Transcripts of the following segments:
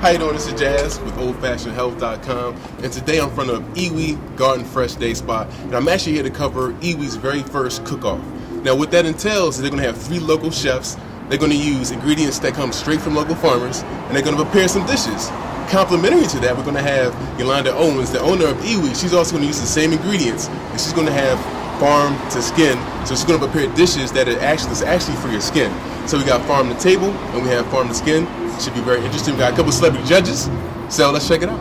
How you doing? This is Jazz with OldFashionHealth.com, and today I'm in front of Iwi Garden Fresh Day Spa, and I'm actually here to cover Iwi's very first cook-off. Now, what that entails is they're going to have 3 local chefs. They're going to use ingredients that come straight from local farmers, and they're going to prepare some dishes. Complimentary to that, we're going to have Yolanda Owens, the owner of Iwi. She's also going to use the same ingredients, and she's going to have farm to skin. So she's going to prepare dishes that are actually for your skin. So we got farm to table, and we have farm to skin. Should be very interesting. We got a couple celebrity judges, so let's check it out.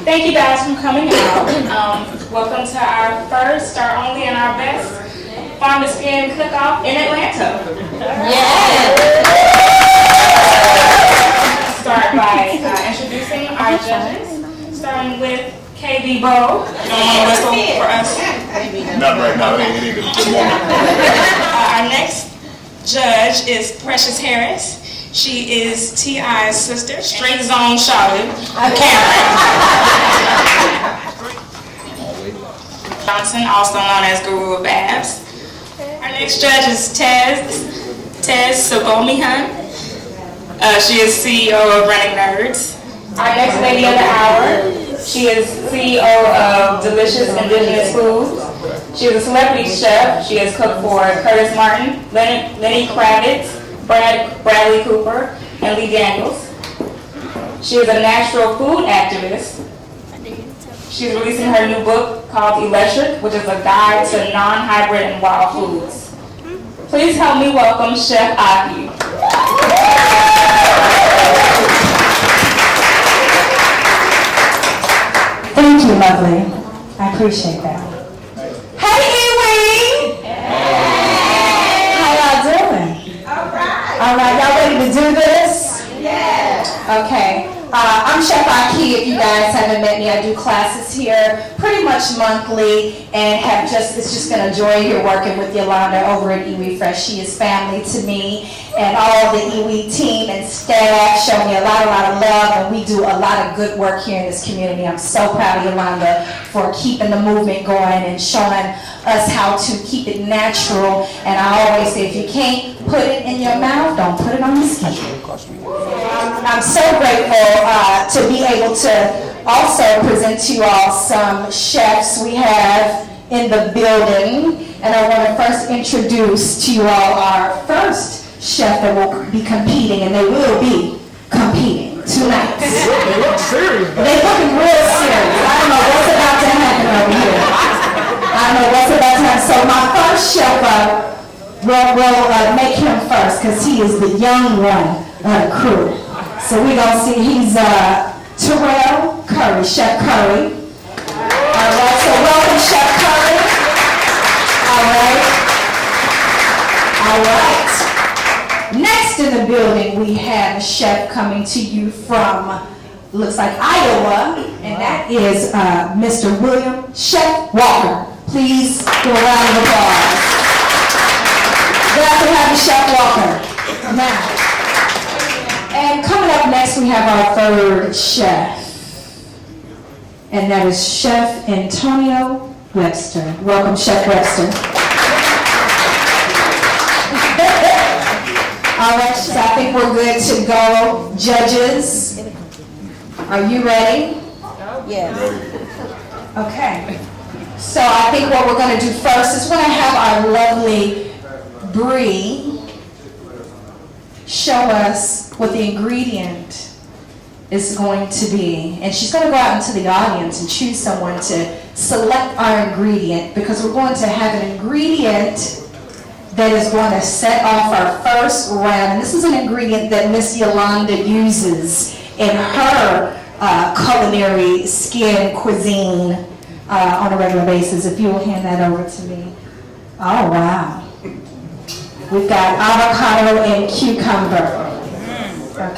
Thank you guys for coming out. Welcome to our first, our only, and our best Farm to Skin cook-off in Atlanta. Yeah. Start by introducing our judges, starting with KB Bo. You don't want to whistle for us? Not right now. It ain't a good moment. Our next judge is Precious Harris. She is T.I.'s sister, straight zone shouted, Karen Johnson, also known as Guru of Babs. Our next judge is Tez Sabomihan. She is CEO of Running Nerds. Our next lady of the hour, she is CEO of Delicious Indigenous Foods. She is a celebrity chef. She has cooked for Curtis Martin, Lenny Kravitz, Bradley Cooper, and Lee Daniels. She is a natural food activist. She's releasing her new book called Electric, which is a guide to non-hybrid and wild foods. Please help me welcome Chef Aki. Thank you, lovely. I appreciate that. Hey, Iwi! How y'all doing? All right, y'all ready to do this? Yeah. Okay. I'm Chef Aki. If you guys haven't met me, I do classes here pretty much monthly, and it's just been a joy here working with Yolanda over at Iwi Fresh. She is family to me, and all the Iwi team and staff show me a lot of love, and we do a lot of good work here in this community. I'm so proud of Yolanda for keeping the movement going and showing us how to keep it natural. And I always say, if you can't put it in your mouth, don't put it on your skin. I'm so grateful to be able to also present to you all some chefs we have in the building. And I want to first introduce to you all our first chef that will be competing, and they will be competing tonight. They look serious. They're looking real serious. I don't know what's about to happen over here. I don't know what's about to happen. So my first chef will make him first, because he is the young one of the crew. So we're going to see, he's Terrell Curry, Chef Curry. All right, so welcome, Chef Curry. All right. Next in the building, we have a chef coming to you from, looks like Iowa, and that is Mr. William Chef Walker. Please give a round of applause. Glad to have you, Chef Walker. Now, and coming up next, we have our third chef, and that is Chef Antonio Webster. Welcome, Chef Webster. All right, so I think we're good to go. Judges, are you ready? Yes. Okay. So I think what we're going to do first is we're going to have our lovely Bree show us what the ingredient is going to be. And she's going to go out into the audience and choose someone to select our ingredient, because we're going to have an ingredient that is going to set off our first round. And this is an ingredient that Miss Yolanda uses in her culinary skin cuisine on a regular basis. If you will hand that over to me. Oh, wow. We've got avocado and cucumber.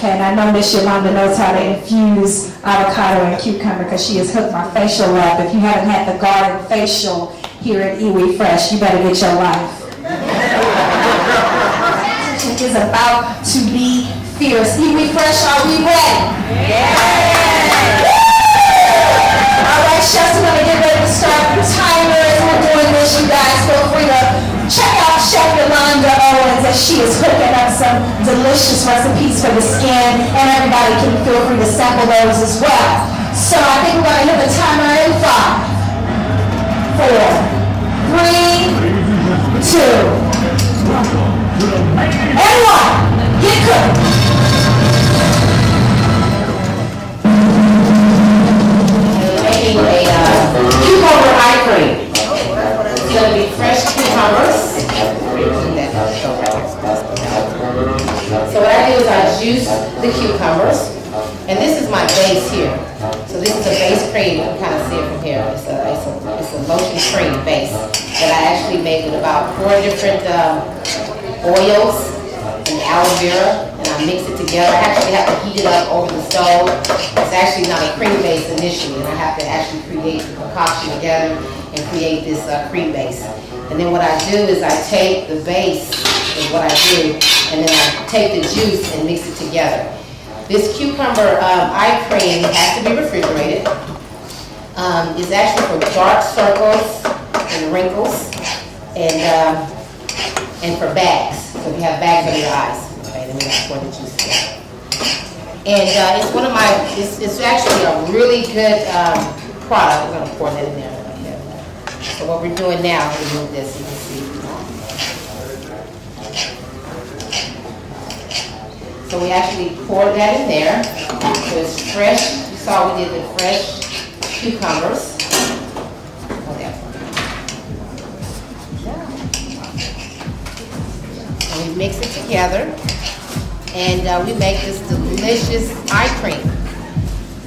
Okay, and I know Miss Yolanda knows how to infuse avocado and cucumber because she has hooked my facial up. If you haven't had the garden facial here at Iwi Fresh, you better get your life. It is about to be fierce. Iwi Fresh, are we ready? Yeah! All right, chefs, we're gonna get ready to start the timer as we're doing this. You guys feel free to check out Chef Yolanda Owens as she is cooking up some delicious recipes for the skin, and everybody can feel free to sample those as well. So I think we're gonna hit the timer in 5, 4, 3, 2, and 1. Get cooked. Making a cucumber eye cream. It's going to be fresh cucumbers. So what I do is I juice the cucumbers, and this is my base here. So this is a base cream. You can kind of see it from here. It's a lotion cream base that I actually make with about 4 different oils and aloe vera, and I mix it together. I actually have to heat it up over the stove. It's actually not a cream base initially, and I have to actually create the concoction together and create this cream base. And then what I do is I take the base, is what I do, and then I take the juice and mix it together. This cucumber eye cream has to be refrigerated. It's actually for dark circles and wrinkles, and for bags. So if you have bags under your eyes, okay, then we have to pour the juice together. And it's one of my, it's actually a really good product. We're gonna pour that in there. So what we're doing now is remove this, you can see. So we actually poured that in there. So it's fresh. You saw we did the fresh cucumbers. Okay. And we mix it together, and we make this delicious eye cream.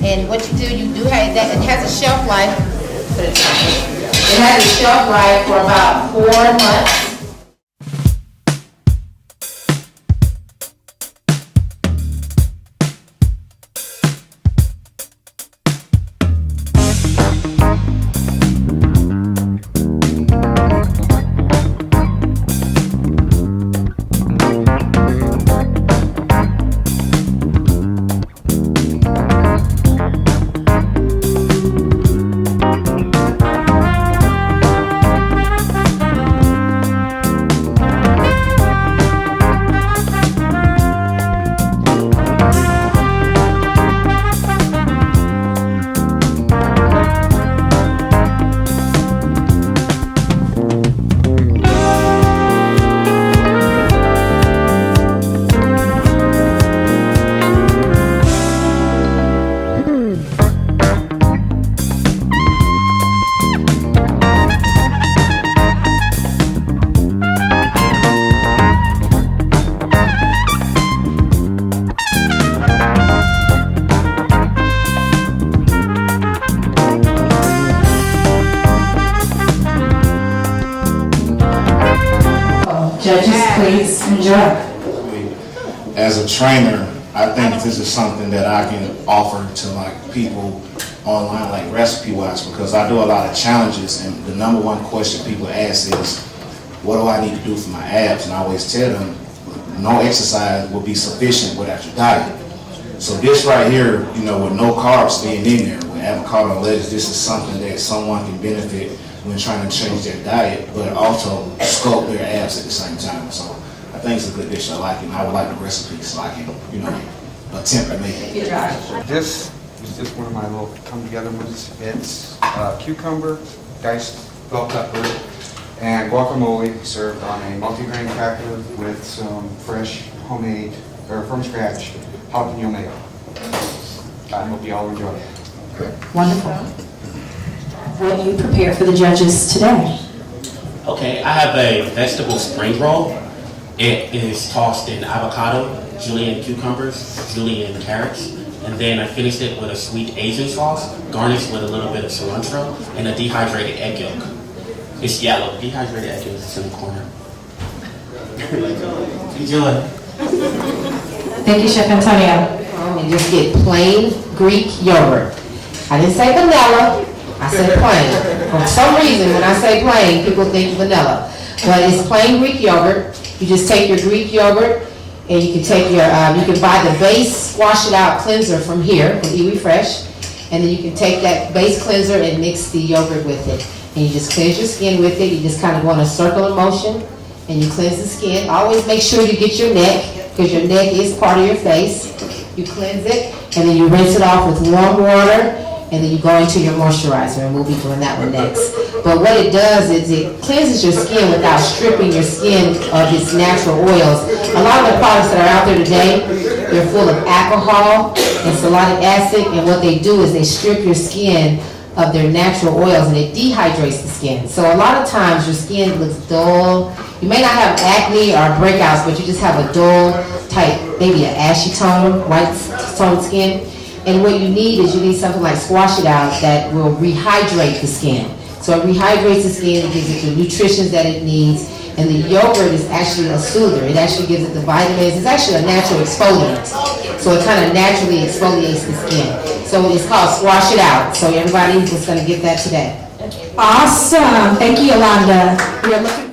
And what you do have that. It has a shelf life. Put it down. It has a shelf life for about 4 months. Judges, please enjoy. As a trainer, I think this is something that I can offer to like people online, like recipe-wise, because I do a lot of challenges, and the number one question people ask is, what do I need to do for my abs? And I always tell them, no exercise will be sufficient without your diet. So this right here, you know, with no carbs being in there, with avocado and lettuce, this is something that someone can benefit when trying to change their diet, but also sculpt their abs at the same time. So I think it's a good dish. I like it, and I would like the recipe so I can, you know, attempt to make it. This is just one of my little come-together ones. It's cucumber, diced bell pepper, and guacamole served on a multi-grain cracker with some fresh homemade, or from scratch, jalapeno mayo. I hope you all enjoy it. Wonderful. What do you prepare for the judges today? Okay, I have a vegetable spring roll. It is tossed in avocado, julienne cucumbers, julienne carrots, and then I finished it with a sweet Asian sauce, garnished with a little bit of cilantro, and a dehydrated egg yolk. It's yellow. Dehydrated egg yolk is in the corner. Enjoy. Thank you, Chef Antonio. And just get plain Greek yogurt. I didn't say vanilla, I said plain. For some reason, when I say plain, people think vanilla. But it's plain Greek yogurt. You just take your Greek yogurt, and you can take your, you can buy the base wash it out cleanser from here, from Iwi Fresh. And then you can take that base cleanser and mix the yogurt with it. And you just cleanse your skin with it. You just kind of go in a circular motion, and you cleanse the skin. Always make sure you get your neck, because your neck is part of your face. You cleanse it, and then you rinse it off with warm water, and then you go into your moisturizer, and we'll be doing that one next. But what it does is it cleanses your skin without stripping your skin of its natural oils. A lot of the products that are out there today, they're full of alcohol and salicylic acid, and what they do is they strip your skin of their natural oils, and it dehydrates the skin. So a lot of times your skin looks dull. You may not have acne or breakouts, but you just have a dull type, maybe an ashy tone, white tone skin. And what you need is you need something like Squash It Out that will rehydrate the skin. So it rehydrates the skin, it gives it the nutrition that it needs, and the yogurt is actually a soother. It actually gives it the vitamins. It's actually a natural exfoliant. So it kind of naturally exfoliates the skin. So it's called Squash It Out. So everybody is going to get that today. Awesome. Thank you, Yolanda. We are looking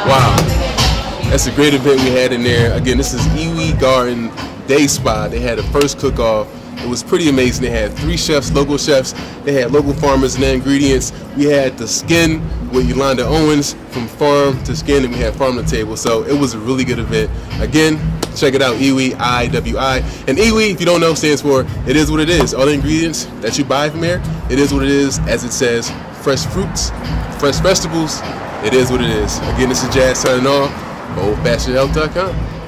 Wow, that's a great event we had in there. Again, this is Iwi Garden Day Spa. They had the first cook-off. It was pretty amazing. They had 3 chefs, local chefs. They had local farmers and their ingredients. We had the skin with Yolanda Owens, from farm to skin, and we had farm to table. So it was a really good event. Again, check it out, Iwi, I-W-I. And Iwi, if you don't know, stands for it is what it is. All the ingredients that you buy from here, it is what it is. As it says, fresh fruits, fresh vegetables, it is what it is. Again, this is Jazz signing off, OldFashionHealth.com.